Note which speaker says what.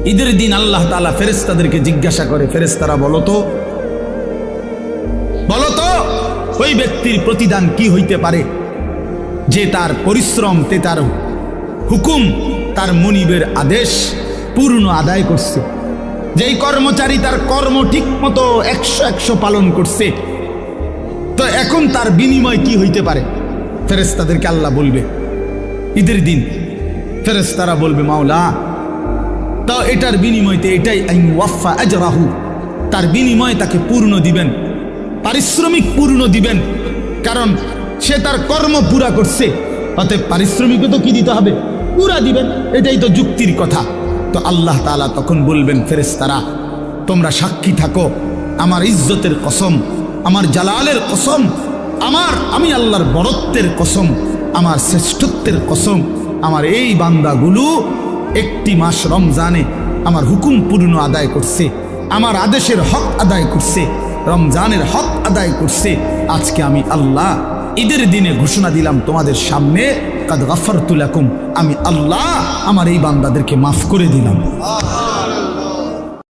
Speaker 1: ঈদের দিন আল্লাহ তাআলা ফেরেশতাদেরকে জিজ্ঞাসা করে, ফেরেশতারা বলো তো ওই ব্যক্তির প্রতিদান কি হইতে পারে যে তার পরিশ্রম, তার হুকুম, তার মনিবের আদেশ পূর্ণ আদায় করছে, যেই কর্মচারী তার কর্ম ঠিক মতো 100 পালন করছে, তো এখন তার বিনিময় কি হইতে পারে? ফেরেশতাদেরকে আল্লাহ বলবে ঈদের দিন, ফেরেশতারা বলবে মাওলা, তো এটার বিনিময়তে এটাই আইন ওয়াফা আজরাহু, তার বিনিময় তাকে পূর্ণ দিবেন, পারিশ্রমিক পূর্ণ দিবেন, কারণ সে তার কর্ম পুরা করছে, অতএব পারিশ্রমিকও তো কি দিতে হবে? পুরা দিবেন, এটাই তো যুক্তির কথা। তো আল্লাহ তাআলা তখন বলবেন, ফেরেশতারা তোমরা সাক্ষী থাকো, আমার ইজ্জতের কসম, আমার জালালের কসম, আমি আল্লাহর বড়ত্বের কসম, আমার শ্রেষ্ঠত্বের কসম, আমার এই বান্দাগুলো একটি মাস রমজানে আমার হুকুম পূর্ণ আদায় করছে, আমার আদেশের হক আদায় করছে, রমজানের হক আদায় করছে। আজকে আমি আল্লাহ ঈদের দিনে ঘোষণা দিলাম তোমাদের সামনে, কাদ গাফারতু লাকুম, আমি আল্লাহ আমার এই বান্দাদেরকে মাফ করে দিলাম।